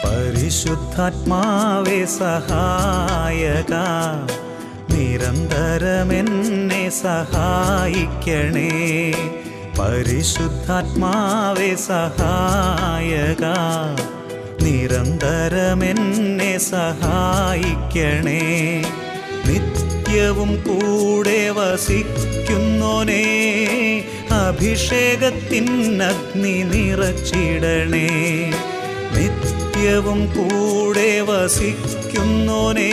പരിശുദ്ധാത്മാവേ സഹായക, നിരന്തരമെന്നെ സഹായിക്കണേ. പരിശുദ്ധാത്മാവേ സഹായക, നിരന്തരമെന്നെ സഹായിക്കണേ. നിത്യവും കൂടെ വസിക്കുന്നോനേ, അഭിഷേകത്തിനഗ്നി നിറച്ചിടണേ. നിത്യവും കൂടെ വസിക്കുന്നോനേ,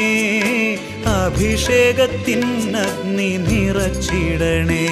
അഭിഷേകത്തിനഗ്നി നിറച്ചിടണേ.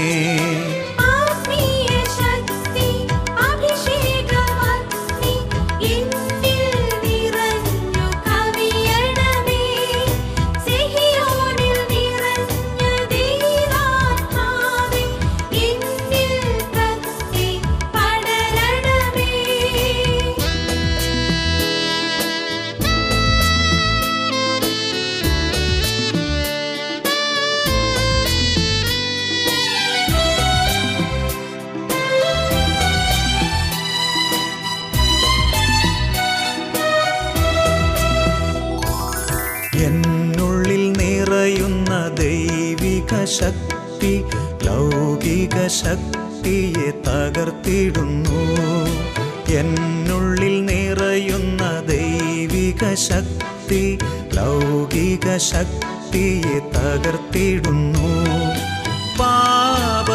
എന്നുള്ളിൽ നിറയുന്ന ദൈവിക ശക്തി ലൗകിക ശക്തിയെ തകർത്തിടുന്നു. എന്നുള്ളിൽ നിറയുന്ന ദൈവിക ശക്തി ലൗകിക ശക്തിയെ തകർത്തിടുന്നു. പാപനീതി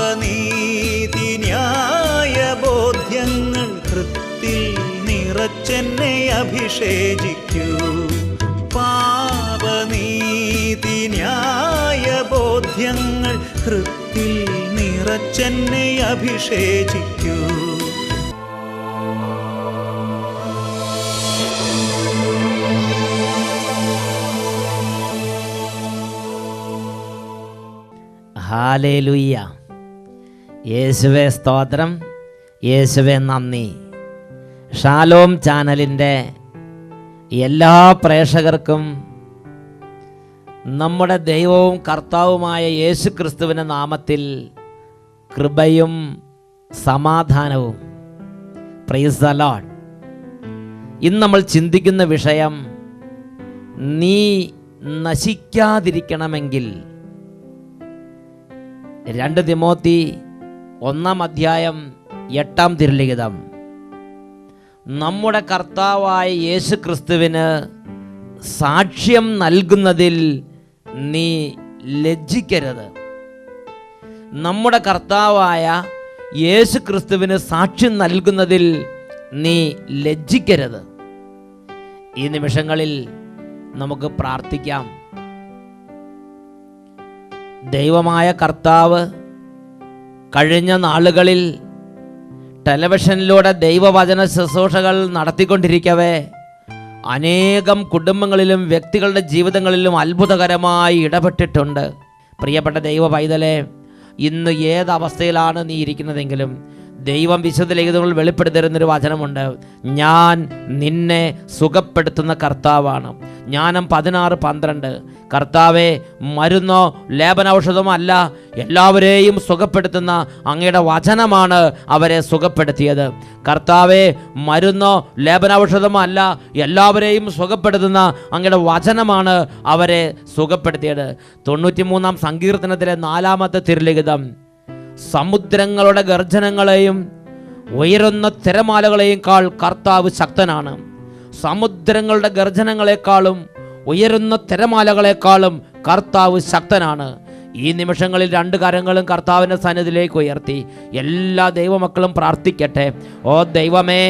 ന്യായ ബോധ്യങ്ങൾ ഹൃത്തിൽ നിറച്ചെന്നെ അഭിഷേചിക്കൂ. പാപനീതി ന്യായ ബോധ്യങ്ങൾ ഹൃത്തിൽ നിറച്ചെന്നെ അഭിഷേചിക്കൂ. ഹല്ലേലൂയ. യേശുവേ സ്തോത്രം, യേശുവേ നന്ദി. ഷാലോം ചാനലിൻ്റെ എല്ലാ പ്രേക്ഷകർക്കും നമ്മുടെ ദൈവവും കർത്താവുമായ യേശു ക്രിസ്തുവിൻ്റെ നാമത്തിൽ കൃപയും സമാധാനവും. Price the Lord. ഇന്ന് നമ്മൾ ചിന്തിക്കുന്ന വിഷയം, നീ നശിക്കാതിരിക്കണമെങ്കിൽ 2 തിമോത്തി 1:8 തിരുലിഖിതം. നമ്മുടെ കർത്താവായ യേശു ക്രിസ്തുവിന് സാക്ഷ്യം നൽകുന്നതിൽ നീ ലജ്ജിക്കരുത്. നമ്മുടെ കർത്താവായ യേശു ക്രിസ്തുവിന് സാക്ഷ്യം നൽകുന്നതിൽ നീ ലജ്ജിക്കരുത്. ഈ നിമിഷങ്ങളിൽ നമുക്ക് പ്രാർത്ഥിക്കാം. ദൈവമായ കർത്താവ് കഴിഞ്ഞ നാളുകളിൽ ടെലിവിഷനിലൂടെ ദൈവവചന ശുശ്രൂഷകൾ നടത്തിക്കൊണ്ടിരിക്കവേ അനേകം കുടുംബങ്ങളിലും വ്യക്തികളുടെ ജീവിതങ്ങളിലും അത്ഭുതകരമായി ഇടപെട്ടിട്ടുണ്ട്. പ്രിയപ്പെട്ട ദൈവ പൈതലേ, ഇന്ന് ഏതവസ്ഥയിലാണ് നീ ഇരിക്കുന്നതെങ്കിലും ദൈവം വിശുദ്ധ ലിഖിതങ്ങളിൽ വെളിപ്പെടുത്തി തരുന്നൊരു വചനമുണ്ട്. ഞാൻ നിന്നെ സുഖപ്പെടുത്തുന്ന കർത്താവാണ്. ജ്ഞാനം 16:12. കർത്താവെ, മരുന്നോ ലേപനൌഷധമോ അല്ല, എല്ലാവരെയും സുഖപ്പെടുത്തുന്ന അങ്ങയുടെ വചനമാണ് അവരെ സുഖപ്പെടുത്തിയത്. കർത്താവെ, മരുന്നോ ലേപനൌഷധമോ അല്ല, എല്ലാവരെയും സുഖപ്പെടുത്തുന്ന അങ്ങയുടെ വചനമാണ് അവരെ സുഖപ്പെടുത്തിയത്. 93-ാം സങ്കീർത്തനത്തിലെ 4-ാമത്തെ തിരുലിഖിതം, സമുദ്രങ്ങളുടെ ഗർജനങ്ങളെയും ഉയരുന്ന തിരമാലകളെയും കാൾ കർത്താവ് ശക്തനാണ്. സമുദ്രങ്ങളുടെ ഗർജനങ്ങളെക്കാളും ഉയരുന്ന തിരമാലകളെക്കാളും കർത്താവ് ശക്തനാണ്. ഈ നിമിഷങ്ങളിൽ 2 കരങ്ങളും കർത്താവിൻ്റെ സന്നിധിയിലേക്ക് ഉയർത്തി എല്ലാ ദൈവമക്കളും പ്രാർത്ഥിക്കട്ടെ. ഓ ദൈവമേ,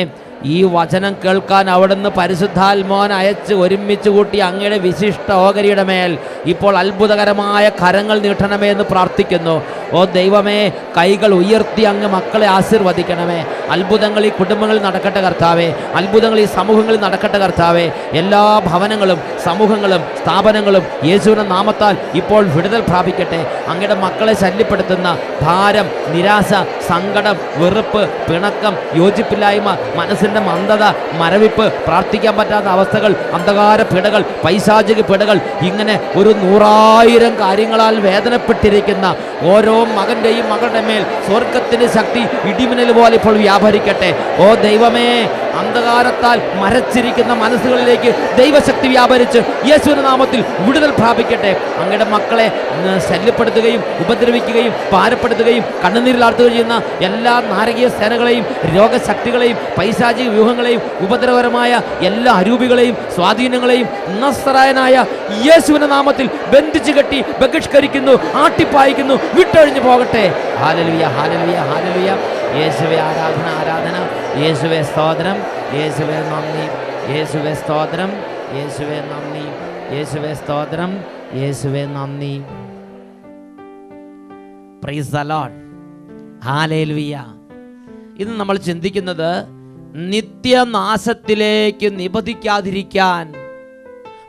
ഈ വചനം കേൾക്കാൻ അവിടുന്ന് പരിശുദ്ധാത്മാവിനെ അയച്ച് ഒരുമിച്ച് കൂട്ടി അങ്ങയുടെ വിശിഷ്ട ഓഹരിയുടെ മേൽ ഇപ്പോൾ അത്ഭുതകരമായ കരങ്ങൾ നീട്ടണമേ എന്ന് പ്രാർത്ഥിക്കുന്നു. ഓ ദൈവമേ, കൈകൾ ഉയർത്തി അങ്ങ് മക്കളെ ആശീർവദിക്കണമേ. അത്ഭുതങ്ങൾ ഈ കുടുംബങ്ങളിൽ നടക്കട്ടെ കർത്താവേ. അത്ഭുതങ്ങൾ ഈ സമൂഹങ്ങളിൽ നടക്കട്ടെ കർത്താവേ. എല്ലാ ഭവനങ്ങളും സമൂഹങ്ങളും സ്ഥാപനങ്ങളും യേശുവിൻ്റെ നാമത്താൽ ഇപ്പോൾ വിടുതൽ പ്രാപിക്കട്ടെ. അങ്ങയുടെ മക്കളെ ശല്യപ്പെടുത്തുന്ന ഭാരം, നിരാശ, സങ്കടം, വെറുപ്പ്, പിണക്കം, യോജിപ്പില്ലായ്മ, മനസ്സിൻ്റെ മന്ദത, മരവിപ്പ്, പ്രാർത്ഥിക്കാൻ പറ്റാത്ത അവസ്ഥകൾ, അന്ധകാര പിടകൾ, പൈശാചിക പിടകൾ, ഇങ്ങനെ ഒരു 100,000 കാര്യങ്ങളാൽ വേദനപ്പെട്ടിരിക്കുന്ന ഓരോ മകൻ്റെയും മകളുടെ മേൽ സ്വർഗത്തിൻ്റെ ശക്തി ഇടിമിന്നൽ പോലെ ഇപ്പോൾ വ്യാപരിക്കട്ടെ. ഓ ദൈവമേ, അന്ധകാരത്താൽ മരച്ചിരിക്കുന്ന മനസ്സുകളിലേക്ക് ദൈവശക്തി വ്യാപരിച്ച് യേശുവിന്റെ നാമത്തിൽ വിടുതൽ പ്രാപിക്കട്ടെ. അങ്ങയുടെ മക്കളെ ശല്യപ്പെടുത്തുകയും ഉപദ്രവിക്കുകയും ഭാരപ്പെടുത്തുകയും കണ്ണുനീരിലാഴ്ത്തുകയും ചെയ്യുന്ന എല്ലാ നാരകീയ സേനകളെയും രോഗശക്തികളെയും പൈശാചിക വ്യൂഹങ്ങളെയും ഉപദ്രവകരമായ എല്ലാ അരൂപികളെയും സ്വാധീനങ്ങളെയും നസ്രായനായ യേശുവിന്റെ നാമത്തിൽ ബന്ധിച്ചു കെട്ടി ബഹിഷ്കരിക്കുന്നു, ആട്ടിപ്പായിക്കുന്നു, വിട്ടൊഴിഞ്ഞു പോകട്ടെ. Hallelujah, hallelujah, hallelujah. യേശുവേ ആരാധന, ആരാധന. യേശുവേ സ്തോത്രം, യേശുവേ നന്ദി, യേശുവേ സ്തോത്രം, യേശുവേ നന്ദി, യേശുവേ സ്തോത്രം, യേശുവേ നന്ദി. Price the Lord. ഹല്ലേലൂയ. ഇന്ന് നമ്മൾ ചിന്തിക്കുന്നത് നിത്യനാശത്തിലേക്ക് നിബന്ധിക്കാതിരിക്കാൻ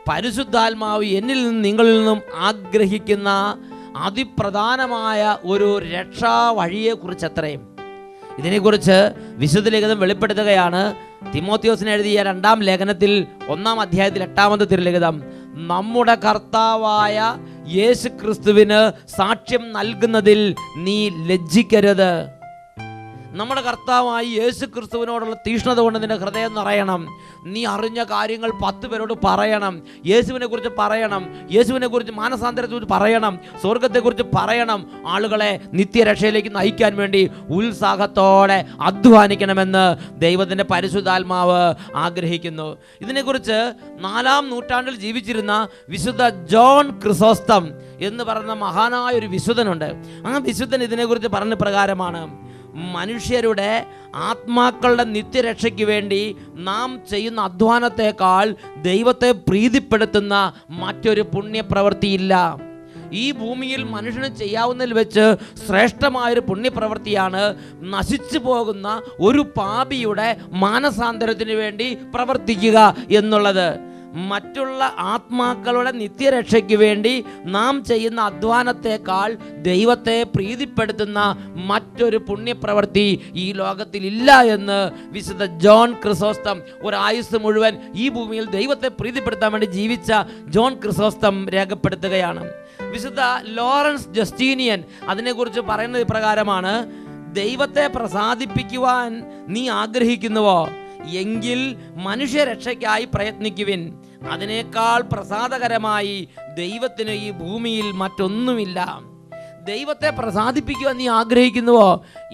പരിശുദ്ധാത്മാവ് എന്നിൽ നിന്നും നിങ്ങളിൽ നിന്നും ആഗ്രഹിക്കുന്ന അതിപ്രധാനമായ ഒരു രക്ഷാ വഴിയെക്കുറിച്ചത്രയും. ഇതിനെക്കുറിച്ച് വിശുദ്ധ ലിഖിതം വെളിപ്പെടുത്തുകയാണ്. തിമോത്തിയോസിന് എഴുതിയ 2-ാം ലേഖനത്തിൽ 1-ാം അധ്യായത്തിൽ 8-ാമത്തെ തിരുലിഖിതം, നമ്മുടെ കർത്താവായ യേശു ക്രിസ്തുവിന് സാക്ഷ്യം നൽകുന്നതിൽ നീ ലജ്ജിക്കരുത്. നമ്മുടെ കർത്താവായി യേശു ക്രിസ്തുവിനോടുള്ള തീഷ്ണത കൊണ്ട് നിന്റെ ഹൃദയം നിറയണം. നീ അറിഞ്ഞ കാര്യങ്ങൾ 10 പേരോട് പറയണം. യേശുവിനെ കുറിച്ച് പറയണം, യേശുവിനെ കുറിച്ച് മാനസാന്തരത്തെക്കുറിച്ച് പറയണം, സ്വർഗത്തെക്കുറിച്ച് പറയണം. ആളുകളെ നിത്യരക്ഷയിലേക്ക് നയിക്കാൻ വേണ്ടി ഉത്സാഹത്തോടെ അധ്വാനിക്കണമെന്ന് ദൈവത്തിൻ്റെ പരിശുദ്ധാത്മാവ് ആഗ്രഹിക്കുന്നു. ഇതിനെക്കുറിച്ച് 4-ാം നൂറ്റാണ്ടിൽ ജീവിച്ചിരുന്ന വിശുദ്ധ ജോൺ ക്രിസോസ്റ്റം എന്ന് പറയുന്ന മഹാനായ ഒരു വിശുദ്ധനുണ്ട്. ആ വിശുദ്ധൻ ഇതിനെക്കുറിച്ച് പറഞ്ഞ പ്രകാരമാണ്, മനുഷ്യരുടെ ആത്മാക്കളുടെ നിത്യരക്ഷയ്ക്ക് വേണ്ടി നാം ചെയ്യുന്ന അധ്വാനത്തെക്കാൾ ദൈവത്തെ പ്രീതിപ്പെടുത്തുന്ന മറ്റൊരു പുണ്യപ്രവൃത്തിയില്ല. ഈ ഭൂമിയിൽ മനുഷ്യന് ചെയ്യാവുന്നതിൽ വെച്ച് ശ്രേഷ്ഠമായൊരു പുണ്യപ്രവൃത്തിയാണ് നശിച്ചു പോകുന്ന ഒരു പാപിയുടെ മാനസാന്തരത്തിന് വേണ്ടി പ്രവർത്തിക്കുക എന്നുള്ളത്. മറ്റുള്ള ആത്മാക്കളുടെ നിത്യരക്ഷയ്ക്ക് വേണ്ടി നാം ചെയ്യുന്ന അധ്വാനത്തെക്കാൾ ദൈവത്തെ പ്രീതിപ്പെടുത്തുന്ന മറ്റൊരു പുണ്യപ്രവൃത്തി ഈ ലോകത്തിൽ ഇല്ല എന്ന് വിശുദ്ധ ജോൺ ക്രിസോസ്റ്റം, ഒരു ആയുസ് മുഴുവൻ ഈ ഭൂമിയിൽ ദൈവത്തെ പ്രീതിപ്പെടുത്താൻ വേണ്ടി ജീവിച്ച ജോൺ ക്രിസോസ്റ്റം രേഖപ്പെടുത്തുകയാണ്. വിശുദ്ധ ലോറൻസ് ജസ്റ്റീനിയൻ അതിനെക്കുറിച്ച് പറയുന്നത് പ്രകാരമാണ്, ദൈവത്തെ പ്രസാദിപ്പിക്കുവാൻ നീ ആഗ്രഹിക്കുന്നുവോ എങ്കിൽ മനുഷ്യരക്ഷയ്ക്കായി പ്രയത്നിക്കുവിൻ. അതിനേക്കാൾ പ്രസാദകരമായി ദൈവത്തിന് ഈ ഭൂമിയിൽ മറ്റൊന്നുമില്ല. ദൈവത്തെ പ്രസാദിപ്പിക്കുവാൻ നീ ആഗ്രഹിക്കുന്നുവോ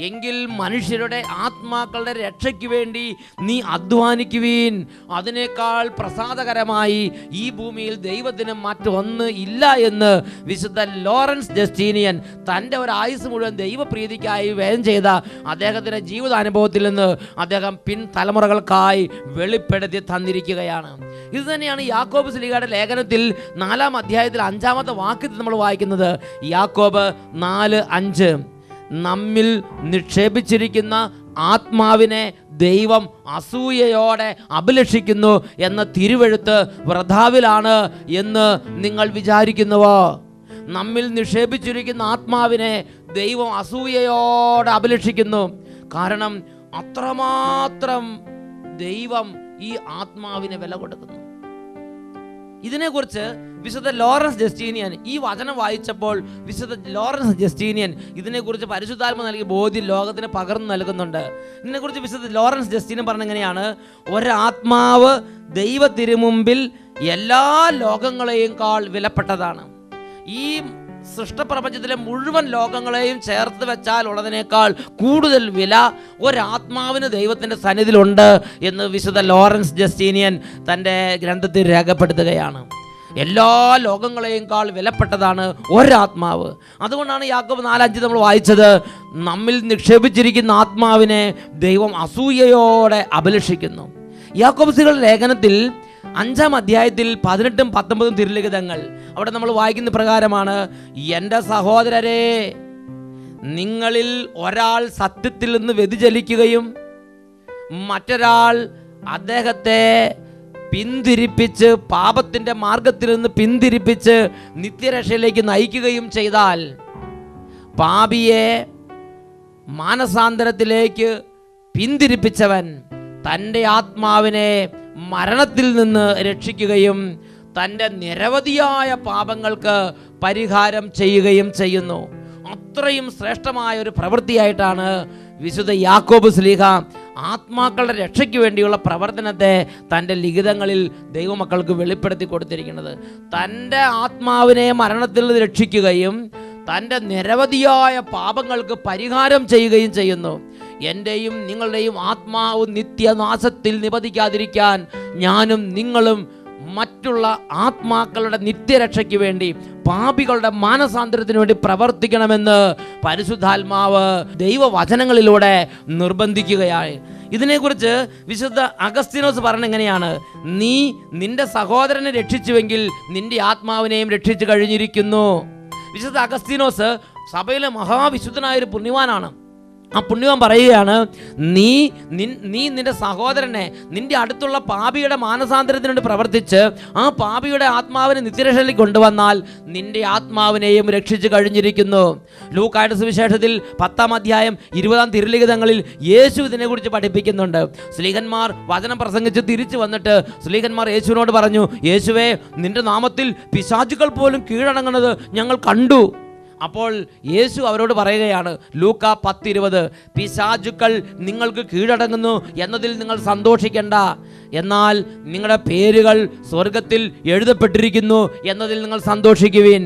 എങ്കിൽ മനുഷ്യരുടെ ആത്മാക്കളുടെ രക്ഷയ്ക്ക് വേണ്ടി നീ അധ്വാനിക്കുവീൻ. അതിനേക്കാൾ പ്രസാദകരമായി ഈ ഭൂമിയിൽ ദൈവത്തിന് മറ്റൊന്ന് ഇല്ല എന്ന് വിശുദ്ധ ലോറൻസ് ജസ്റ്റീനിയൻ തൻ്റെ ഒരു ആയുസ് മുഴുവൻ ദൈവപ്രീതിക്കായി വ്യയം ചെയ്ത അദ്ദേഹത്തിൻ്റെ ജീവിതാനുഭവത്തിൽ നിന്ന് അദ്ദേഹം പിൻതലമുറകൾക്കായി വെളിപ്പെടുത്തി തന്നിരിക്കുകയാണ്. ഇത് തന്നെയാണ് യാക്കോബ് ശ്ലീഹയുടെ ലേഖനത്തിൽ 4-ാം അധ്യായത്തിൽ 5-ാമത്തെ വാക്യത്തിൽ നമ്മൾ വായിക്കുന്നത്. യാക്കോബ് 4:5, നമ്മിൽ നിക്ഷേപിച്ചിരിക്കുന്ന ആത്മാവിനെ ദൈവം അസൂയയോടെ അഭിലഷിക്കുന്നു എന്ന തിരുവെഴുത്ത് വൃഥാവിലാണ് എന്ന് നിങ്ങൾ വിചാരിക്കുന്നുവോ? നമ്മിൽ നിക്ഷേപിച്ചിരിക്കുന്ന ആത്മാവിനെ ദൈവം അസൂയയോടെ അഭിലഷിക്കുന്നു. കാരണം അത്രമാത്രം ദൈവം ഈ ആത്മാവിനെ വില കൊടുക്കുന്നു. ഇതിനെക്കുറിച്ച് വിശുദ്ധ ലോറൻസ് ജസ്റ്റീനിയൻ ഈ വചനം വായിച്ചപ്പോൾ വിശുദ്ധ ലോറൻസ് ജസ്റ്റീനിയൻ ഇതിനെക്കുറിച്ച് പരിശുദ്ധാത്മ നൽകിയ ബോധ്യം ലോകത്തിന് പകർന്നു നൽകുന്നുണ്ട്. ഇതിനെക്കുറിച്ച് വിശുദ്ധ ലോറൻസ് ജസ്റ്റീനിയൻ പറഞ്ഞെങ്ങനെയാണ്, ഒരാത്മാവ് ദൈവ തിരുമുമ്പിൽ എല്ലാ ലോകങ്ങളെയും കാൾ വിലപ്പെട്ടതാണ്. ഈ സൃഷ്ടപ്രപഞ്ചത്തിലെ മുഴുവൻ ലോകങ്ങളെയും ചേർത്ത് വെച്ചാൽ ഉള്ളതിനേക്കാൾ കൂടുതൽ വില ഒരാത്മാവിന് ദൈവത്തിൻ്റെ സന്നിധിയിലുണ്ട് എന്ന് വിശുദ്ധ ലോറൻസ് ജസ്റ്റീനിയൻ തൻ്റെ ഗ്രന്ഥത്തിൽ രേഖപ്പെടുത്തുകയാണ്. എല്ലാ ലോകങ്ങളെയും കാൾ വിലപ്പെട്ടതാണ് ഒരാത്മാവ്. അതുകൊണ്ടാണ് യാക്കോബ് 4:5 നമ്മൾ വായിച്ചത്, നമ്മിൽ നിക്ഷേപിച്ചിരിക്കുന്ന ആത്മാവിനെ ദൈവം അസൂയയോടെ അഭിലഷിക്കുന്നു. യാക്കോബ് ശ്ലീഹയുടെ ലേഖനത്തിൽ 5-ാം അധ്യായത്തിൽ 18-ഉം 19-ഉം തിരുലിഖിതങ്ങൾ അവിടെ നമ്മൾ വായിക്കുന്ന പ്രകാരമാണ്, എൻ്റെ സഹോദരരെ, നിങ്ങളിൽ ഒരാൾ സത്യത്തിൽ നിന്ന് വ്യതിചലിക്കുകയും മറ്റൊരാൾ അദ്ദേഹത്തെ പിന്തിരിപ്പിച്ച് പാപത്തിൻ്റെ മാർഗത്തിൽ നിന്ന് പിന്തിരിപ്പിച്ച് നിത്യരക്ഷയിലേക്ക് നയിക്കുകയും ചെയ്താൽ, പാപിയെ മാനസാന്തരത്തിലേക്ക് പിന്തിരിപ്പിച്ചവൻ തൻ്റെ ആത്മാവിനെ മരണത്തിൽ നിന്ന് രക്ഷിക്കുകയും തൻ്റെ നിരവധിയായ പാപങ്ങൾക്ക് പരിഹാരം ചെയ്യുകയും ചെയ്യുന്നു. അത്രയും ശ്രേഷ്ഠമായ ഒരു പ്രവൃത്തിയായിട്ടാണ് വിശുദ്ധ യാക്കോബ് ശ്ലീഹ ആത്മാക്കളുടെ രക്ഷയ്ക്ക് വേണ്ടിയുള്ള പ്രവർത്തനത്തെ തൻ്റെ ലിഖിതങ്ങളിൽ ദൈവമക്കൾക്ക് വെളിപ്പെടുത്തി കൊടുത്തിരിക്കുന്നത്. തൻ്റെ ആത്മാവിനെ മരണത്തിൽ നിന്ന് രക്ഷിക്കുകയും തൻ്റെ നിരവധിയായ പാപങ്ങൾക്ക് പരിഹാരം ചെയ്യുകയും ചെയ്യുന്നു. എൻ്റെയും നിങ്ങളുടെയും ആത്മാവ് നിത്യനാശത്തിൽ നിപതിക്കാതിരിക്കാൻ ഞാനും നിങ്ങളും മറ്റുള്ള ആത്മാക്കളുടെ നിത്യരക്ഷയ്ക്ക് വേണ്ടി, പാപികളുടെ മാനസാന്തരത്തിന് വേണ്ടി പ്രവർത്തിക്കണമെന്ന് പരിശുദ്ധാത്മാവ് ദൈവവചനങ്ങളിലൂടെ നിർബന്ധിക്കുകയാണ്. ഇതിനെക്കുറിച്ച് വിശുദ്ധ അഗസ്തീനോസ് പറഞ്ഞ എങ്ങനെയാണ്? നീ നിന്റെ സഹോദരനെ രക്ഷിച്ചുവെങ്കിൽ നിന്റെ ആത്മാവിനെയും രക്ഷിച്ചു കഴിഞ്ഞിരിക്കുന്നു. വിശുദ്ധ അഗസ്തീനോസ് സഭയിലെ മഹാവിശുദ്ധനായൊരു പുണ്യവാനാണ്. ആ പുണ്യവാൻ പറയുകയാണ്, നീ നിന്റെ സഹോദരനെ നിന്റെ അടുത്തുള്ള പാപിയുടെ മാനസാന്തരത്തിന് വേണ്ടി പ്രവർത്തിച്ച് ആ പാപിയുടെ ആത്മാവിനെ നിത്യരക്ഷയിലേക്ക് കൊണ്ടുവന്നാൽ നിന്റെ ആത്മാവിനെയും രക്ഷിച്ചു കഴിഞ്ഞിരിക്കുന്നു. ലൂക്കായുടെ സുവിശേഷത്തിൽ 10-ാം അധ്യായം 20-ാം തിരുലിഖിതങ്ങളിൽ യേശു ഇതിനെക്കുറിച്ച് പഠിപ്പിക്കുന്നുണ്ട്. സ്ലീഹന്മാർ വചനം പ്രസംഗിച്ച് തിരിച്ചു വന്നിട്ട് സ്ലീഹന്മാർ യേശുവിനോട് പറഞ്ഞു, യേശുവേ, നിന്റെ നാമത്തിൽ പിശാചുക്കൾ പോലും കീഴടങ്ങുന്നത് ഞങ്ങൾ കണ്ടു. അപ്പോൾ യേശു അവരോട് പറയുകയാണ്, ലൂക്ക 10:20, പിശാചുക്കൾ നിങ്ങൾക്ക് കീഴടങ്ങുന്നു എന്നതിൽ നിങ്ങൾ സന്തോഷിക്കേണ്ട, എന്നാൽ നിങ്ങളുടെ പേരുകൾ സ്വർഗത്തിൽ എഴുതപ്പെട്ടിരിക്കുന്നു എന്നതിൽ നിങ്ങൾ സന്തോഷിക്കുവിൻ.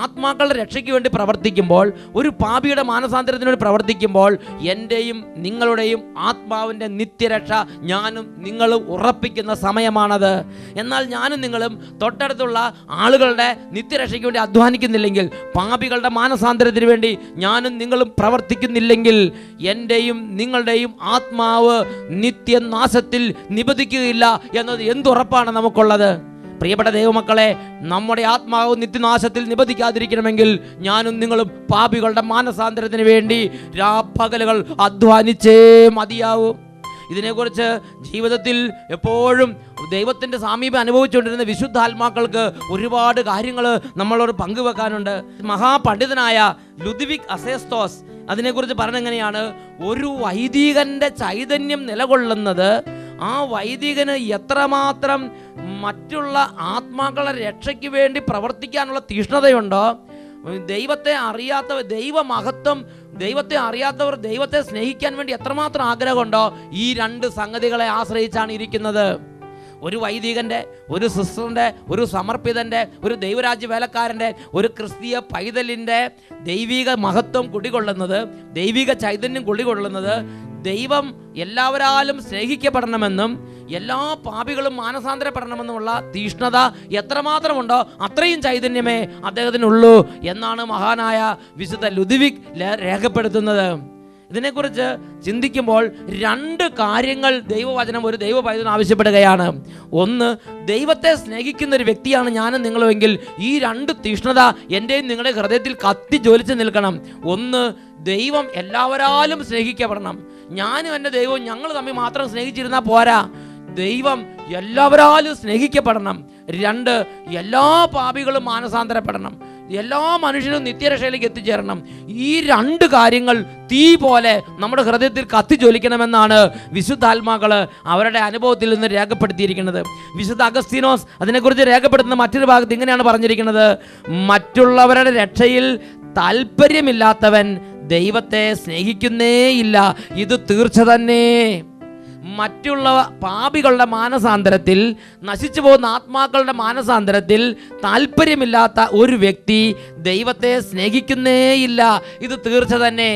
ആത്മാക്കളുടെ രക്ഷയ്ക്ക് വേണ്ടി പ്രവർത്തിക്കുമ്പോൾ, ഒരു പാപിയുടെ മാനസാന്തരത്തിന് വേണ്ടി പ്രവർത്തിക്കുമ്പോൾ എൻ്റെയും നിങ്ങളുടെയും ആത്മാവിൻ്റെ നിത്യരക്ഷ ഞാനും നിങ്ങളും ഉറപ്പിക്കുന്ന സമയമാണത്. എന്നാൽ ഞാനും നിങ്ങളും തൊട്ടടുത്തുള്ള ആളുകളുടെ നിത്യരക്ഷയ്ക്ക് വേണ്ടി അധ്വാനിക്കുന്നില്ലെങ്കിൽ, പാപികളുടെ മാനസാന്തരത്തിന് വേണ്ടി ഞാനും നിങ്ങളും പ്രവർത്തിക്കുന്നില്ലെങ്കിൽ എൻ്റെയും നിങ്ങളുടെയും ആത്മാവ് നിത്യനാശത്തിൽ നിബന്ധിക്കുകയില്ല എന്നത് എന്തുറപ്പാണ് നമുക്കുള്ളത്? പ്രിയപ്പെട്ട ദൈവമക്കളെ, നമ്മുടെ ആത്മാവ് നിത്യനാശത്തിൽ നിബന്ധിക്കാതിരിക്കണമെങ്കിൽ ഞാനും നിങ്ങളും പാപികളുടെ മാനസാന്തരത്തിന് വേണ്ടി രാപ്പകലുകൾ അധ്വാനിച്ചേ മതിയാവും. ഇതിനെക്കുറിച്ച് ജീവിതത്തിൽ എപ്പോഴും ദൈവത്തിൻ്റെ സാമീപ്യം അനുഭവിച്ചുകൊണ്ടിരുന്ന വിശുദ്ധാത്മാക്കൾക്ക് ഒരുപാട് കാര്യങ്ങൾ നമ്മളോട് പങ്കുവെക്കാനുണ്ട്. മഹാപണ്ഡിതനായ ലുദ്വിഗ് അസേസ്തോസ് അതിനെക്കുറിച്ച് പറഞ്ഞെങ്ങനെയാണ്? ഒരു വൈദികൻ്റെ ചൈതന്യം നിലകൊള്ളുന്നത് ആ വൈദികന് എത്രമാത്രം മറ്റുള്ള ആത്മാക്കളുടെ രക്ഷയ്ക്ക് വേണ്ടി പ്രവർത്തിക്കാനുള്ള തീഷ്ണതയുണ്ടോ, ദൈവത്തെ അറിയാത്തവർ, ദൈവമഹത്വം ദൈവത്തെ അറിയാത്തവർ ദൈവത്തെ സ്നേഹിക്കാൻ വേണ്ടി എത്രമാത്രം ആഗ്രഹമുണ്ടോ, ഈ രണ്ട് സംഗതികളെ ആശ്രയിച്ചാണ് ഇരിക്കുന്നത്. ഒരു വൈദികൻ്റെ, ഒരു സിസ്റ്ററിൻ്റെ, ഒരു സമർപ്പിതൻ്റെ, ഒരു ദൈവരാജ്യ വേലക്കാരൻ്റെ, ഒരു ക്രിസ്തീയ പൈതലിൻ്റെ ദൈവിക മഹത്വം കുടികൊള്ളുന്നത്, ദൈവിക ചൈതന്യം കുടികൊള്ളുന്നത് ദൈവം എല്ലാവരാലും സ്നേഹിക്കപ്പെടണമെന്നും എല്ലാ പാപികളും മാനസാന്തരപ്പെടണമെന്നുമുള്ള തീഷ്ണത എത്രമാത്രമുണ്ടോ അത്രയും ചൈതന്യമേ അദ്ദേഹത്തിനുള്ളൂ എന്നാണ് മഹാനായ വിശുദ്ധ ലുദ്വിഗ് രേഖപ്പെടുത്തുന്നത്. ഇതിനെക്കുറിച്ച് ചിന്തിക്കുമ്പോൾ രണ്ട് കാര്യങ്ങൾ ദൈവവചനം ഒരു ദൈവ പൈതലിന് ആവശ്യപ്പെടുകയാണ്. ഒന്ന്, ദൈവത്തെ സ്നേഹിക്കുന്ന ഒരു വ്യക്തിയാണ് ഞാനും നിങ്ങളുമെങ്കിൽ ഈ രണ്ട് തീഷ്ണത എൻ്റെയും നിങ്ങളുടെ ഹൃദയത്തിൽ കത്തി ജ്വലിച്ച് നിൽക്കണം. ഒന്ന്, ദൈവം എല്ലാവരാലും സ്നേഹിക്കപ്പെടണം. ഞാനും എൻ്റെ ദൈവവും ഞങ്ങൾ തമ്മിൽ മാത്രം സ്നേഹിച്ചിരുന്നാൽ പോരാ, ദൈവം എല്ലാവരാലും സ്നേഹിക്കപ്പെടണം. രണ്ട്, എല്ലാ പാപികളും മാനസാന്തരപ്പെടണം, എല്ലാ മനുഷ്യരും നിത്യരക്ഷയിലേക്ക് എത്തിച്ചേരണം. ഈ രണ്ട് കാര്യങ്ങൾ തീ പോലെ നമ്മുടെ ഹൃദയത്തിൽ കത്തിജ്വലിക്കണമെന്നാണ് വിശുദ്ധാത്മാക്കൾ അവരുടെ അനുഭവത്തിൽ നിന്ന് രേഖപ്പെടുത്തിയിരിക്കുന്നത്. വിശുദ്ധ അഗസ്തീനോസ് അതിനെക്കുറിച്ച് രേഖപ്പെടുത്തുന്ന മറ്റൊരു ഭാഗത്ത് ഇങ്ങനെയാണ് പറഞ്ഞിരിക്കുന്നത്: മറ്റുള്ളവരുടെ രക്ഷയിൽ താല്പര്യമില്ലാത്തവൻ ദൈവത്തെ സ്നേഹിക്കുന്നേയില്ല, ഇത് തീർച്ച തന്നെ. മറ്റുള്ള പാപികളുടെ മാനസാന്തരത്തിൽ, നശിച്ചു പോകുന്ന ആത്മാക്കളുടെ മാനസാന്തരത്തിൽ താല്പര്യമില്ലാത്ത ഒരു വ്യക്തി ദൈവത്തെ സ്നേഹിക്കുന്നേയില്ല, ഇത് തീർച്ച തന്നെ.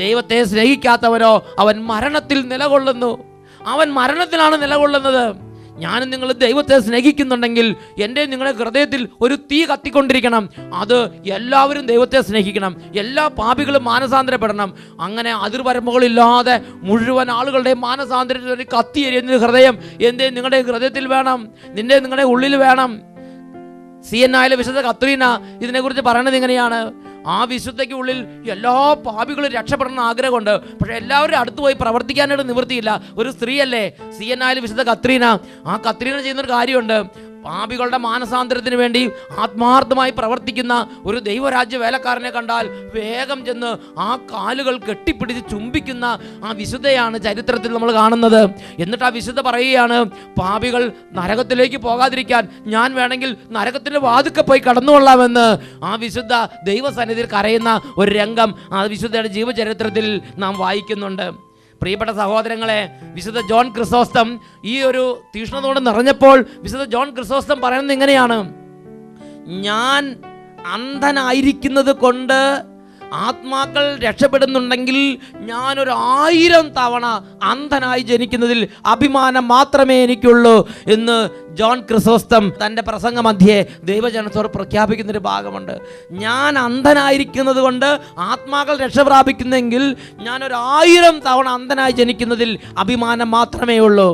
ദൈവത്തെ സ്നേഹിക്കാത്തവനോ അവൻ മരണത്തിൽ നിലകൊള്ളുന്നു. അവൻ മരണത്തിലാണ് നിലകൊള്ളുന്നത്. ഞാനും നിങ്ങൾ ദൈവത്തെ സ്നേഹിക്കുന്നുണ്ടെങ്കിൽ എൻ്റെ നിങ്ങളുടെ ഹൃദയത്തിൽ ഒരു തീ കത്തിക്കൊണ്ടിരിക്കണം. അത് എല്ലാവരും ദൈവത്തെ സ്നേഹിക്കണം, എല്ലാ പാപികളും മാനസാന്തരപ്പെടണം. അങ്ങനെ അതിർവരമ്പുകളില്ലാതെ മുഴുവൻ ആളുകളുടെയും മാനസാന്തരത്തിൽ ഒരു കത്തി എരിയുന്ന ഹൃദയം എൻ്റെ നിങ്ങളുടെ ഹൃദയത്തിൽ വേണം, നിങ്ങളുടെ ഉള്ളിൽ വേണം. സിയന്നായിലെ വിശുദ്ധ കത്രീന ഇതിനെക്കുറിച്ച് പറയുന്നത് ഇങ്ങനെയാണ്: ആ വിശുദ്ധയ്ക്ക് ഉള്ളിൽ എല്ലാ പാപികളും രക്ഷപ്പെടണമെന്ന് ആഗ്രഹമുണ്ട്, പക്ഷെ എല്ലാവരും അടുത്ത് പോയി പ്രവർത്തിക്കാനായിട്ട് നിവൃത്തിയില്ല. ഒരു സ്ത്രീയല്ലേ സിയന്നായിലെ വിശുദ്ധ കത്രീന. ആ കത്രീന ചെയ്യുന്നൊരു കാര്യമുണ്ട്. പാപികളുടെ മാനസാന്തരത്തിന് വേണ്ടി ആത്മാർത്ഥമായി പ്രവർത്തിക്കുന്ന ഒരു ദൈവരാജ്യ വേലക്കാരനെ കണ്ടാൽ വേഗം ചെന്ന് ആ കാലുകൾ കെട്ടിപ്പിടിച്ച് ചുംബിക്കുന്ന ആ വിശുദ്ധയാണ് ചരിത്രത്തിൽ നമ്മൾ കാണുന്നത്. എന്നിട്ട് ആ വിശുദ്ധ പറയുകയാണ്, പാപികൾ നരകത്തിലേക്ക് പോകാതിരിക്കാൻ ഞാൻ വേണമെങ്കിൽ നരകത്തിൻ്റെ വാതുക്കെ പോയി കടന്നുകൊള്ളാമെന്ന്. ആ വിശുദ്ധ ദൈവസന്നിധിയിൽ കരയുന്ന ഒരു രംഗം ആ വിശുദ്ധയുടെ ജീവചരിത്രത്തിൽ നാം വായിക്കുന്നുണ്ട്. പ്രിയപ്പെട്ട സഹോദരങ്ങളെ, വിശുദ്ധ ജോൺ ക്രിസോസ്റ്റം ഈ ഒരു തീഷ്ണതയോടെ നിറഞ്ഞപ്പോൾ വിശുദ്ധ ജോൺ ക്രിസോസ്റ്റം പറയുന്നത് ഇങ്ങനെയാണ്: ഞാൻ അന്ധനായിരിക്കുന്നത് കൊണ്ട് ആത്മാക്കൾ രക്ഷപ്പെടുന്നുണ്ടെങ്കിൽ ഞാനൊരു 1000 തവണ അന്ധനായി ജനിക്കുന്നതിൽ അഭിമാനം മാത്രമേ എനിക്കുള്ളൂ എന്ന് ജോൺ ക്രിസോസ്റ്റം തൻ്റെ പ്രസംഗ മധ്യേ ദൈവജനത്തോട് പ്രഖ്യാപിക്കുന്നൊരു ഭാഗമുണ്ട്. ഞാൻ അന്ധനായിരിക്കുന്നത് കൊണ്ട് ആത്മാക്കൾ രക്ഷ പ്രാപിക്കുന്നെങ്കിൽ ഞാനൊരു 1000 തവണ അന്ധനായി ജനിക്കുന്നതിൽ അഭിമാനം മാത്രമേ ഉള്ളൂ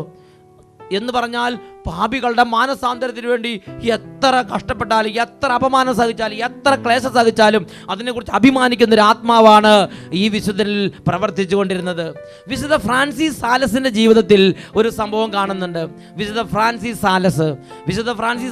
എന്ന് പറഞ്ഞാൽ, പാപികളുടെ മാനസാന്തരത്തിന് വേണ്ടി എത്ര കഷ്ടപ്പെട്ടാലും, എത്ര അപമാനം സഹിച്ചാലും, എത്ര ക്ലേശം സഹിച്ചാലും അതിനെക്കുറിച്ച് അഭിമാനിക്കുന്ന ഒരു ആത്മാവാണ് ഈ വിശുദ്ധനിൽ പ്രവർത്തിച്ചു കൊണ്ടിരുന്നത്. വിശുദ്ധ ഫ്രാൻസിസ് സാലസിൻ്റെ ജീവിതത്തിൽ ഒരു സംഭവം കാണുന്നുണ്ട്. വിശുദ്ധ ഫ്രാൻസിസ്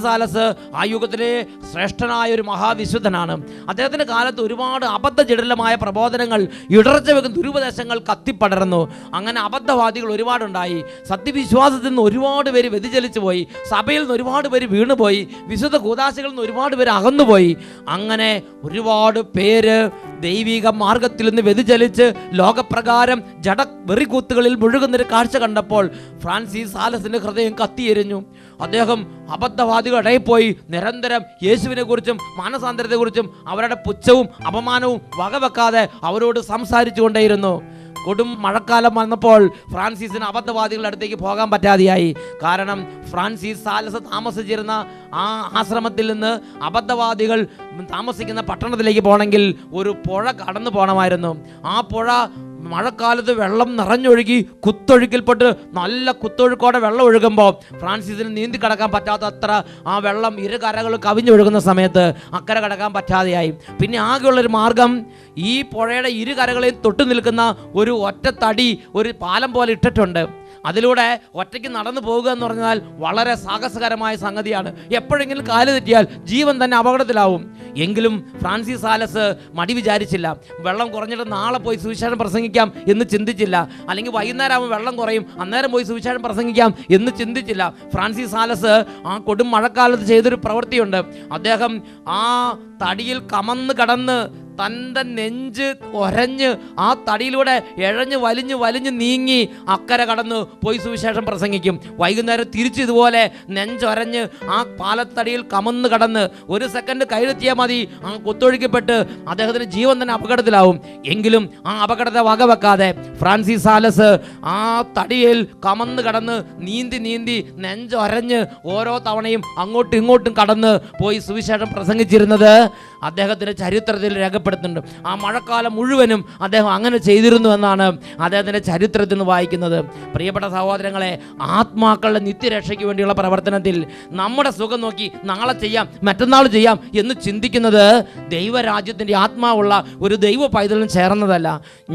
സാലസ് ആ യുഗത്തിലെ ശ്രേഷ്ഠനായ ഒരു മഹാവിശുദ്ധനാണ്. അദ്ദേഹത്തിൻ്റെ കാലത്ത് ഒരുപാട് അബദ്ധജടിലമായ പ്രബോധനങ്ങൾ, ഇടർച്ച വെക്കുന്ന ദുരുപദേശങ്ങൾ കത്തിപ്പടർന്നു. അങ്ങനെ അബദ്ധവാദികൾ ഒരുപാടുണ്ടായി. സത്യവിശ്വാസത്തിൽ നിന്ന് ഒരുപാട് പേര് വ്യതിചലിച്ചു പോയി. സഭയിൽ നിന്ന് ഒരുപാട് പേര് വീണുപോയി. വിശുദ്ധ കൂദാശകളിൽ നിന്ന് ഒരുപാട് പേര് അകന്നുപോയി. അങ്ങനെ ഒരുപാട് പേര് ദൈവിക മാർഗത്തിൽ നിന്ന് വ്യതിചലിച്ച് ലോകപ്രകാരം ജഡ വെറികൂത്തുകളിൽ മുഴുകുന്നൊരു കാഴ്ച കണ്ടപ്പോൾ ഫ്രാൻസിസ് സാലസിന്റെ ഹൃദയം കത്തിയെരിഞ്ഞു. അദ്ദേഹം അബദ്ധവാദികളുടെ ഇടയിൽ പോയി നിരന്തരം യേശുവിനെ കുറിച്ചും മാനസാന്തരത്തെക്കുറിച്ചും അവരുടെ പുച്ഛവും അപമാനവും വകവെക്കാതെ അവരോട് സംസാരിച്ചു കൊണ്ടേയിരുന്നു. കൊടും മഴക്കാലം വന്നപ്പോൾ ഫ്രാൻസിസിന് അബദ്ധവാദികളുടെ അടുത്തേക്ക് പോകാൻ പറ്റാതെയായി. കാരണം ഫ്രാൻസിസ് സാലസ് താമസിച്ചിരുന്ന ആ ആശ്രമത്തിൽ നിന്ന് അബദ്ധവാദികൾ താമസിക്കുന്ന പട്ടണത്തിലേക്ക് പോകണമെങ്കിൽ ഒരു പുഴ കടന്നു പോകണമായിരുന്നു. ആ പുഴ മഴക്കാലത്ത് വെള്ളം നിറഞ്ഞൊഴുകി കുത്തൊഴുക്കിൽപ്പെട്ട് നല്ല കുത്തൊഴുക്കോടെ വെള്ളം ഒഴുകുമ്പോൾ ഫ്രാൻസിസിന് നീന്തി കടക്കാൻ പറ്റാത്തത്ര ആ വെള്ളം ഇരു കരകൾ കവിഞ്ഞൊഴുകുന്ന സമയത്ത് അക്കരെ കടക്കാൻ പറ്റാതെയായി. പിന്നെ ആകെയുള്ളൊരു മാർഗം ഈ പുഴയുടെ ഇരു കരകളെയും തൊട്ടു നിൽക്കുന്ന ഒരു ഒറ്റത്തടി ഒരു പാലം പോലെ ഇട്ടിട്ടുണ്ട്. അതിലൂടെ ഒറ്റയ്ക്ക് നടന്നു പോകുക എന്ന് പറഞ്ഞാൽ വളരെ സാഹസകരമായ സംഗതിയാണ്. എപ്പോഴെങ്കിലും കാല് തെറ്റിയാൽ ജീവൻ തന്നെ അപകടത്തിലാവും. എങ്കിലും ഫ്രാൻസിസ് സാലസ് മടി വിചാരിച്ചില്ല. വെള്ളം കുറഞ്ഞിട്ട് നാളെ പോയി സുവിശേഷം പ്രസംഗിക്കാം എന്ന് ചിന്തിച്ചില്ല. അല്ലെങ്കിൽ വൈകുന്നേരം ആകുമ്പോൾ വെള്ളം കുറയും, അന്നേരം പോയി സുവിശേഷം പ്രസംഗിക്കാം എന്ന് ചിന്തിച്ചില്ല. ഫ്രാൻസിസ് സാലസ് ആ കൊടും മഴക്കാലത്ത് ചെയ്തൊരു പ്രവൃത്തിയുണ്ട്. അദ്ദേഹം ആ തടിയിൽ കമന്ന് കടന്ന് തൻ്റെ നെഞ്ച് ഒരഞ്ഞ് ആ തടിയിലൂടെ എഴഞ്ഞ് വലിഞ്ഞ് നീങ്ങി അക്കരെ കടന്ന് പോയി സുവിശേഷം പ്രസംഗിക്കും. വൈകുന്നേരം തിരിച്ച് ഇതുപോലെ നെഞ്ചൊരഞ്ഞ് ആ പാലത്തടിയിൽ കമന്ന് കടന്ന് 1 സെക്കൻഡ് കയ്യിലെത്തിയാൽ മതി ആ കുത്തൊഴുക്കപ്പെട്ട് അദ്ദേഹത്തിന് ജീവൻ തന്നെ അപകടത്തിലാവും. എങ്കിലും ആ അപകടത്തെ വകവെക്കാതെ ഫ്രാൻസിസ് സാലസ് ആ തടിയിൽ കമന്ന് കടന്ന് നീന്തി നെഞ്ചൊരഞ്ഞ് ഓരോ തവണയും അങ്ങോട്ടും ഇങ്ങോട്ടും കടന്ന് പോയി സുവിശേഷം പ്രസംഗിച്ചിരുന്നത് അദ്ദേഹത്തിൻ്റെ ചരിത്രത്തിൽ രേഖപ്പെടുത്തുന്നുണ്ട്. ആ മഴക്കാലം മുഴുവനും അദ്ദേഹം അങ്ങനെ ചെയ്തിരുന്നു എന്നാണ് അദ്ദേഹത്തിൻ്റെ ചരിത്രത്തിൽ നിന്ന് വായിക്കുന്നത്. പ്രിയപ്പെട്ട സഹോദരങ്ങളെ, ആത്മാക്കളുടെ നിത്യരക്ഷയ്ക്ക് വേണ്ടിയുള്ള പ്രവർത്തനത്തിൽ നമ്മുടെ സുഖം നോക്കി നാളെ ചെയ്യാം, മറ്റന്നാൾ ചെയ്യാം എന്ന് ചിന്തിക്കുന്നത് ദൈവരാജ്യത്തിൻ്റെ ആത്മാവുള്ള ഒരു ദൈവ പൈതലും ചേർന്നതല്ല.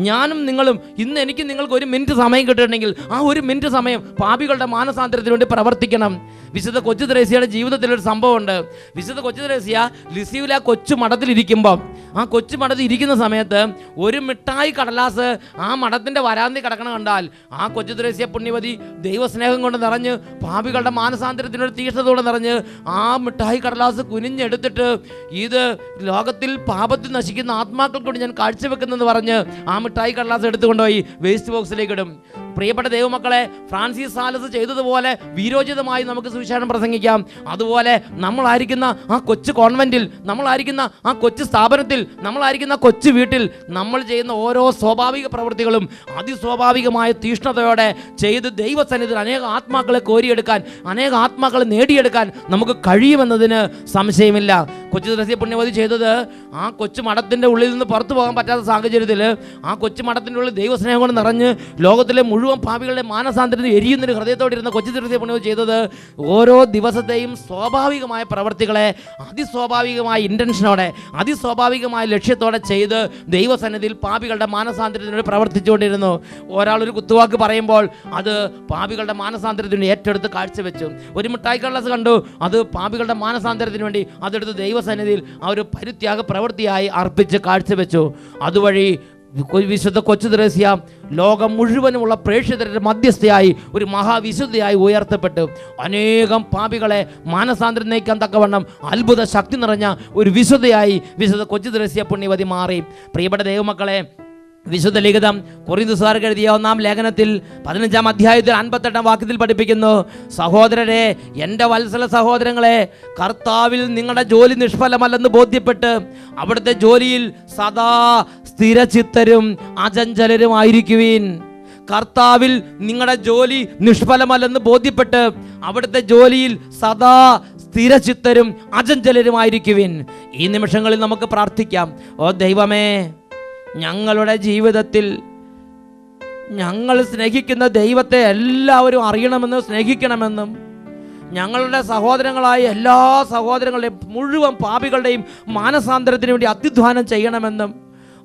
ഞാനും നിങ്ങളും ഇന്ന് എനിക്ക് നിങ്ങൾക്ക് 1 മിനിറ്റ് സമയം കിട്ടുന്നുണ്ടെങ്കിൽ ആ 1 മിനിറ്റ് സമയം പാപികളുടെ മാനസാന്തരത്തിന് വേണ്ടി പ്രവർത്തിക്കണം. വിശുദ്ധ കൊച്ചു ത്രേസ്യയുടെ ജീവിതത്തിലൊരു സംഭവമുണ്ട്. വിശുദ്ധ കൊച്ചു ത്രേസ്യ ലിസിയിലെ കൊച്ചു മഠത്തിലിരിക്കുമ്പോൾ ആ കൊച്ചു മഠത്തിൽ ഇരിക്കുന്ന സമയത്ത് ഒരു മിഠായി കടലാസ് ആ മഠത്തിൻ്റെ വരാന്തി കിടക്കണം കണ്ടാൽ ആ കൊച്ചു ത്രേസ്യ പുണ്യവതി ദൈവസ്നേഹം കൊണ്ട് നിറഞ്ഞ് പാപികളുടെ മാനസാന്തരത്തിനൊരു തീഷ്ണതയോടെ നിറഞ്ഞ് ആ മിഠായി കടലാസ് കുനിഞ്ഞെടുത്തിട്ട് ഇത് ലോകത്തിൽ പാപത്തിൽ നശിക്കുന്ന ആത്മാക്കൾക്ക് കൊണ്ട് ഞാൻ കാഴ്ചവെക്കുന്നെന്ന് പറഞ്ഞ് ആ മിഠായി കടലാസ് എടുത്തുകൊണ്ടുപോയി വേസ്റ്റ് ബോക്സിലേക്ക് ഇടും. പ്രിയപ്പെട്ട ദൈവമക്കളെ, ഫ്രാൻസിസ് സാലസ് ചെയ്തതുപോലെ വീരോചിതമായി നമുക്ക് സുവിശേഷം പ്രസംഗിക്കാം. അതുപോലെ നമ്മളായിരിക്കുന്ന ആ കൊച്ചു കോൺവെന്റിൽ, നമ്മളായിരിക്കുന്ന ആ കൊച്ചു സ്ഥാപനത്തിൽ, നമ്മളായിരിക്കുന്ന കൊച്ചു വീട്ടിൽ നമ്മൾ ചെയ്യുന്ന ഓരോ സ്വാഭാവിക പ്രവൃത്തികളും അതിസ്വാഭാവികമായ തീഷ്ണതയോടെ ചെയ്ത് ദൈവസന്നിധിയിൽ അനേക ആത്മാക്കളെ കോരിയെടുക്കാൻ, അനേക ആത്മാക്കളെ നേടിയെടുക്കാൻ നമുക്ക് കഴിയുമെന്നതിന് സംശയമില്ല. കൊച്ചു ത്രേസ്യ പുണ്യവതി ചെയ്തത് ആ കൊച്ചു മഠത്തിൻ്റെ ഉള്ളിൽ നിന്ന് പുറത്തു പോകാൻ പറ്റാത്ത സാഹചര്യത്തിൽ ആ കൊച്ചു മഠത്തിൻ്റെ ഉള്ളിൽ ദൈവസ്നേഹം കൊണ്ട് നിറഞ്ഞ് ലോകത്തിലെ മുഴുവൻ പാപികളുടെ മാനസാന്തരത്തിൽ എരിയുന്നൊരു ഹൃദയത്തോടെ ഇരുന്ന കൊച്ചു ത്രേസ്യ പുണ്യവതി ചെയ്തത് ഓരോ ദിവസത്തെയും സ്വാഭാവികമായ പ്രവർത്തികളെ അതിസ്വാഭാവികമായ ഇൻറ്റൻഷനോടെ, അതിസ്വാഭാവികമായ ലക്ഷ്യത്തോടെ ചെയ്ത് ദൈവസന്നിധിയിൽ പാപികളുടെ മാനസാന്തരത്തിനോട് പ്രവർത്തിച്ചുകൊണ്ടിരുന്നു. ഒരാളൊരു കുത്തുവാക്ക് പറയുമ്പോൾ അത് പാപികളുടെ മാനസാന്തരത്തിന് ഏറ്റെടുത്ത് കാഴ്ചവെച്ചു. ഒരു മിഠായി കടലാസ് കണ്ടു, അത് പാപികളുടെ മാനസാന്തരത്തിന് വേണ്ടി അതെടുത്ത് ദൈവസന്നിധിയിൽ ആ ഒരു പരിത്യാഗ പ്രവൃത്തിയായി അർപ്പിച്ച് കാഴ്ചവെച്ചു. അതുവഴി വിശുദ്ധ കൊച്ചു ത്രേസ്യ ലോകം മുഴുവനുമുള്ള പ്രേക്ഷിതരുടെ മധ്യസ്ഥയായി ഒരു മഹാവിശുദ്ധയായി ഉയർത്തപ്പെട്ടു. അനേകം പാപികളെ മാനസാന്തരം നയിക്കാൻ തക്കവണ്ണം അത്ഭുത ശക്തി നിറഞ്ഞ ഒരു വിശുദ്ധയായി വിശുദ്ധ കൊച്ചു ത്രേസ്യ പുണ്യവതി മാറി. പ്രിയപ്പെട്ട ദൈവമക്കളെ, വിശുദ്ധ ലിഖിതം കൊരിന്ത്യക്കാർക്ക് എഴുതിയ 1-ാം ലേഖനത്തിൽ 15-ാം അധ്യായത്തിൽ 58-ാം വാക്യത്തിൽ പഠിപ്പിക്കുന്നു, സഹോദരരെ, എൻ്റെ വത്സല സഹോദരങ്ങളെ, കർത്താവിൽ നിങ്ങളുടെ ജോലി നിഷ്ഫലമല്ലെന്ന് ബോധ്യപ്പെട്ട് അവിടുത്തെ ജോലിയിൽ സദാ സ്ഥിരചിത്തരും അചഞ്ചലരുമായിരിക്കുവിൻ. കർത്താവിൽ നിങ്ങളുടെ ജോലി നിഷ്ഫലമല്ലെന്ന് ബോധ്യപ്പെട്ട് അവിടുത്തെ ജോലിയിൽ സദാ സ്ഥിരചിത്തരും അചഞ്ചലരുമായിരിക്കുവിൻ. ഈ നിമിഷങ്ങളിൽ നമുക്ക് പ്രാർത്ഥിക്കാം. ഓ ദൈവമേ, ഞങ്ങളുടെ ജീവിതത്തിൽ ഞങ്ങൾ സ്നേഹിക്കുന്ന ദൈവത്തെ എല്ലാവരും അറിയണമെന്നും സ്നേഹിക്കണമെന്നും ഞങ്ങളുടെ സഹോദരങ്ങളായ എല്ലാ സഹോദരങ്ങളുടെയും മുഴുവൻ പാപികളുടെയും മാനസാന്തരത്തിന് വേണ്ടി അത്യുദ്ധാനം ചെയ്യണമെന്നും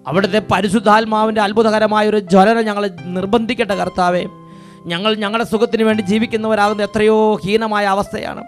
അവിടുത്തെ പരിശുദ്ധാത്മാവിൻ്റെ അത്ഭുതകരമായ ഒരു ജ്വലനം ഞങ്ങളെ നിർബന്ധിക്കട്ടെ കർത്താവേ. ഞങ്ങളുടെ സുഖത്തിന് വേണ്ടി ജീവിക്കുന്നവരാകുന്ന എത്രയോ ഹീനമായ അവസ്ഥയാണ്.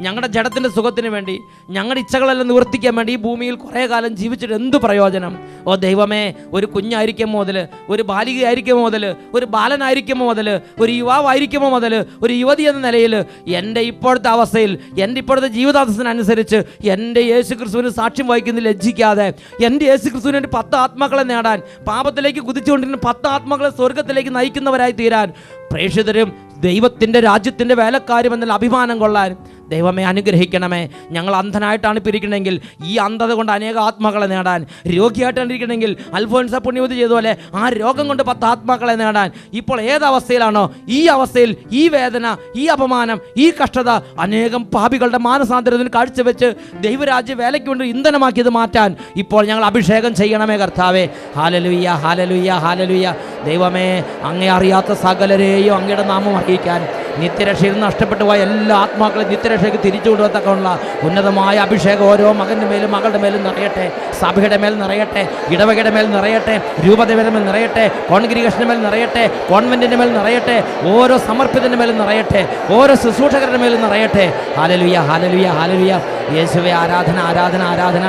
ഞങ്ങളുടെ ജഡത്തിൻ്റെ സുഖത്തിന് വേണ്ടി, ഞങ്ങളുടെ ഇച്ഛകളെല്ലാം നിവർത്തിക്കാൻ വേണ്ടി ഈ ഭൂമിയിൽ കുറേ കാലം ജീവിച്ചിട്ട് എന്ത് പ്രയോജനം? ഓ ദൈവമേ, ഒരു കുഞ്ഞായിരിക്കുമ്പോൾ മുതൽ, ഒരു ബാലികയായിരിക്കുമ്പോൾ മുതൽ, ഒരു ബാലനായിരിക്കുമ്പോൾ മുതൽ, ഒരു യുവാവായിരിക്കുമ്പോൾ മുതൽ, ഒരു യുവതി എന്ന നിലയിൽ എൻ്റെ ഇപ്പോഴത്തെ അവസ്ഥയിൽ, എൻ്റെ ഇപ്പോഴത്തെ ജീവിതാവസ്ഥനനുസരിച്ച് എൻ്റെ യേശു ക്രിസ്തുവിന് സാക്ഷ്യം വഹിക്കുന്നതിൽ ലജ്ജിക്കാതെ എൻ്റെ യേശു ക്രിസ്തുവിന് വേണ്ടി 10 ആത്മാക്കളെ നേടാൻ, പാപത്തിലേക്ക് കുതിച്ചുകൊണ്ടിരുന്ന 10 ആത്മാക്കളെ സ്വർഗത്തിലേക്ക് നയിക്കുന്നവരായി തീരാൻ, പ്രേക്ഷിതരും ദൈവത്തിൻ്റെ രാജ്യത്തിൻ്റെ വേലക്കാരും എന്നുള്ള അഭിമാനം കൊള്ളാൻ ദൈവമേ അനുഗ്രഹിക്കണമേ. ഞങ്ങൾ അന്ധനായിട്ടാണ് പിരിക്കണമെങ്കിൽ ഈ അന്ധത കൊണ്ട് അനേക ആത്മാക്കളെ നേടാൻ, രോഗിയായിട്ടാണ് ഇരിക്കണമെങ്കിൽ അൽഫോൻസ പുണ്യവതി ചെയ്തതുപോലെ ആ രോഗം കൊണ്ട് 10 ആത്മാക്കളെ നേടാൻ, ഇപ്പോൾ ഏതവസ്ഥയിലാണോ ഈ അവസ്ഥയിൽ ഈ വേദന, ഈ അപമാനം, ഈ കഷ്ടത അനേകം പാപികളുടെ മാനസാന്തരത്തിന് കാഴ്ചവെച്ച് ദൈവരാജ്യ വേലയ്ക്ക് കൊണ്ട് ഇന്ധനമാക്കിയത് മാറ്റാൻ ഇപ്പോൾ ഞങ്ങൾ അഭിഷേകം ചെയ്യണമേ കർത്താവേ. Hallelujah, hallelujah, hallelujah. ദൈവമേ, അങ്ങേ അറിയാത്ത സകലരെയും അങ്ങയുടെ നാമം അറിയിക്കാൻ, നിത്യരക്ഷയിൽ നഷ്ടപ്പെട്ടു പോയ എല്ലാ ആത്മാക്കളെ നിത്യരക്ഷയ്ക്ക് തിരിച്ചു കൊണ്ടുവത്തക്കുള്ള ഉന്നതമായ അഭിഷേകം ഓരോ മകൻ്റെ മേലും മകളുടെ മേലും നിറയട്ടെ. സഭയുടെ മേൽ നിറയട്ടെ, ഇടവകയുടെ മേൽ നിറയട്ടെ, രൂപതയുടെ മേൽ നിറയട്ടെ, കോൺഗ്രിഗേഷൻ്റെ മേൽ നിറയട്ടെ, കോൺവെൻറ്റിൻ്റെ മേൽ നിറയട്ടെ, ഓരോ സമർപ്പിതൻ്റെ മേലും നിറയട്ടെ, ഓരോ ശുശ്രൂഷകരുടെ മേലും നിറയട്ടെ. Hallelujah, hallelujah, hallelujah. യേശുവേ ആരാധന, ആരാധന, ആരാധന.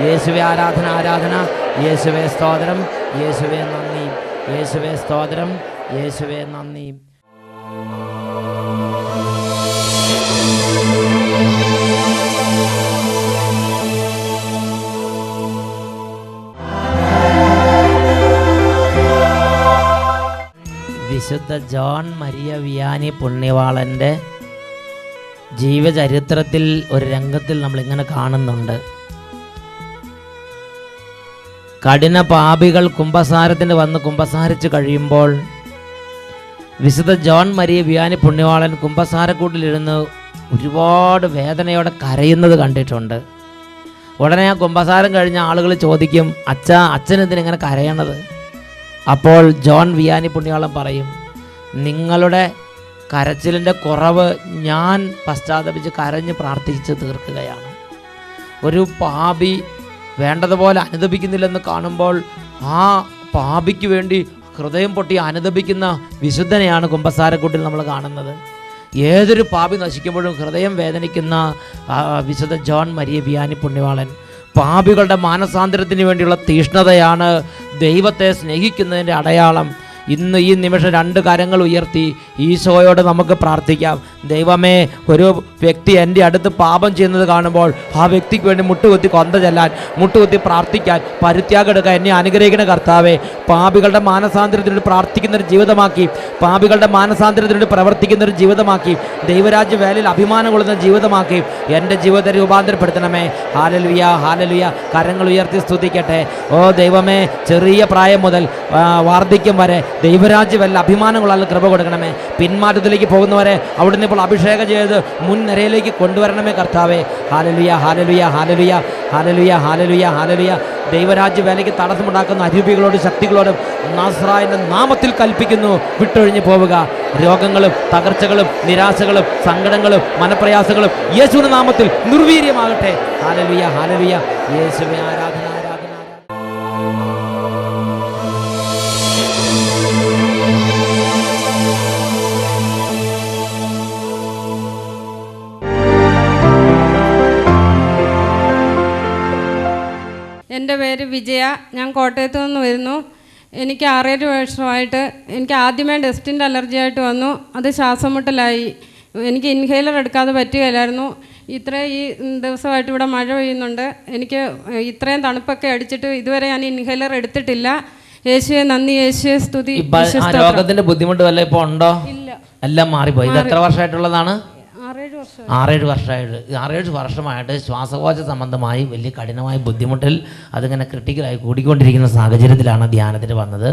യേശുവേ ആരാധന, ആരാധന. യേശുവേ സ്തോത്രം, യേശുവേ നന്ദി. യേശുവേ സ്തോത്രം, യേശുവേ നന്ദി. വിശുദ്ധ ജോൺ മരിയ വിയാനി പുണ്യവാളൻ്റെ ജീവചരിത്രത്തിൽ ഒരു രംഗത്തിൽ നമ്മളിങ്ങനെ കാണുന്നുണ്ട്. കഠിന പാപികൾ കുമ്പസാരത്തിന് വന്ന് കുമ്പസാരിച്ച് കഴിയുമ്പോൾ വിശുദ്ധ ജോൺ മരിയ വിയാനി പുണ്യവാളൻ കുമ്പസാരക്കൂട്ടിലിരുന്ന് ഒരുപാട് വേദനയോടെ കരയുന്നത് കണ്ടിട്ടുണ്ട്. ഉടനെ ആ കുമ്പസാരം കഴിഞ്ഞ ആളുകൾ ചോദിക്കും, അച്ഛനെന്തിനിങ്ങനെ കരയണത്? അപ്പോൾ ജോൺ വിയാനി പുണ്യവാളൻ പറയും, നിങ്ങളുടെ കരച്ചിലിൻ്റെ കുറവ് ഞാൻ പശ്ചാത്തപിച്ച് കരഞ്ഞ് പ്രാർത്ഥിച്ച് തീർക്കുകയാണ്. ഒരു പാപി വേണ്ടതുപോലെ അനുദപിക്കുന്നില്ലെന്ന് കാണുമ്പോൾ ആ പാപിക്ക് വേണ്ടി ഹൃദയം പൊട്ടി അനുദപിക്കുന്ന വിശുദ്ധനെയാണ് കുമ്പസാരക്കൂട്ടിൽ നമ്മൾ കാണുന്നത്. ഏതൊരു പാപി നശിക്കുമ്പോഴും ഹൃദയം വേദനിക്കുന്ന വിശുദ്ധ ജോൺ മരിയ വിയാനി പുണ്യവാളൻ. പാപികളുടെ മാനസാന്തരത്തിന് വേണ്ടിയുള്ള തീഷ്ണതയാണ് ദൈവത്തെ സ്നേഹിക്കുന്നതിൻ്റെ അടയാളം. ഇന്ന് ഈ നിമിഷം 2 കരങ്ങൾ ഉയർത്തി ഈശോയോട് നമുക്ക് പ്രാർത്ഥിക്കാം. ദൈവമേ, ഒരു വ്യക്തി എൻ്റെ അടുത്ത് പാപം ചെയ്യുന്നത് കാണുമ്പോൾ ആ വ്യക്തിക്ക് വേണ്ടി മുട്ടുകുത്തി കൊന്ത ചെല്ലാൻ, മുട്ടുകുത്തി പ്രാർത്ഥിക്കാൻ, പരിത്യാഗം എടുക്കാൻ എന്നെ അനുഗ്രഹിക്കുന്ന കർത്താവേ. പാപികളുടെ മാനസാന്തരത്തിനോട് പ്രാർത്ഥിക്കുന്നൊരു ജീവിതമാക്കി, പാപികളുടെ മാനസാന്തരത്തിനോട് പ്രവർത്തിക്കുന്നൊരു ജീവിതമാക്കി, ദൈവരാജ്യ വേലയിൽ അഭിമാനം കൊള്ളുന്ന ജീവിതമാക്കി എൻ്റെ ജീവിതത്തെ രൂപാന്തരപ്പെടുത്തണമേ. Hallelujah, hallelujah. കരങ്ങൾ ഉയർത്തി സ്തുതിക്കട്ടെ. ഓ ദൈവമേ, ചെറിയ പ്രായം മുതൽ വാർദ്ധക്യം വരെ ദൈവരാജ്യ വല്ല അഭിമാനങ്ങളാൽ കൃപ കൊടുക്കണമേ. പിന്മാറ്റത്തിലേക്ക് പോകുന്നവരെ അവിടുന്ന് ഇപ്പോൾ അഭിഷേകം ചെയ്ത് മുൻനിരയിലേക്ക് കൊണ്ടുവരണമേ കർത്താവേ. Hallelujah, hallelujah, hallelujah, hallelujah, hallelujah, hallelujah. ദൈവരാജ്യ വേലയ്ക്ക് തടസ്സമുണ്ടാക്കുന്ന അരൂപികളോടും ശക്തികളോടും നസ്രായന്റെ നാമത്തിൽ കൽപ്പിക്കുന്നു, വിട്ടൊഴിഞ്ഞു പോവുക. രോഗങ്ങളും തകർച്ചകളും നിരാശകളും സങ്കടങ്ങളും മനപ്രയാസങ്ങളും യേശുവിന്റെ നാമത്തിൽ നിർവീര്യമാകട്ടെ. Hallelujah, hallelujah. യേശുവേ ആരാധന, ആരാധന. എൻ്റെ പേര് വിജയ. ഞാൻ കോട്ടയത്ത് നിന്ന് വരുന്നു. എനിക്ക് 6-7 വർഷമായിട്ട് എനിക്ക് ആദ്യമേ ഡസ്റ്റിൻ്റെ അലർജി ആയിട്ട് വന്നു. അത് ശ്വാസം മുട്ടലായി. എനിക്ക് ഇൻഹേലർ എടുക്കാതെ പറ്റുകയില്ലായിരുന്നു. ഈ ദിവസമായിട്ട് ഇവിടെ മഴ പെയ്യുന്നുണ്ട്. എനിക്ക് ഇത്രയും തണുപ്പൊക്കെ അടിച്ചിട്ട് ഇതുവരെ ഞാൻ ഇൻഹേലർ എടുത്തിട്ടില്ല. യേശുവെ നന്ദി, യേശുവെ സ്തുതി. ഇപ്പൊ ആ രോഗത്തിന്റെ ബുദ്ധിമുട്ട് വല്ല ഇപ്പൊ ഉണ്ടോ? ഇല്ല, എല്ലാം മാറിപ്പോയി. ഇത് എത്ര വർഷമായിട്ടുള്ളതാണ്? 6-7 വർഷം. 6-7 വർഷമായിട്ട് 6-7 വർഷമായിട്ട് ശ്വാസകോശ സംബന്ധമായി വലിയ കഠിനമായ ബുദ്ധിമുട്ടിൽ അതിങ്ങനെ ക്രിട്ടിക്കലായി കൂടിക്കൊണ്ടിരിക്കുന്ന സാഹചര്യത്തിലാണ് ധ്യാനത്തിന് വന്നത്.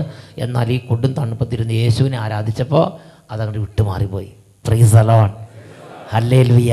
എന്നാൽ ഈ കൊടും തണുപ്പത്തിരുന്ന് യേശുവിനെ ആരാധിച്ചപ്പോൾ അതങ്ങോട്ട് വിട്ടുമാറിപ്പോയി. Praise the Lord, hallelujah.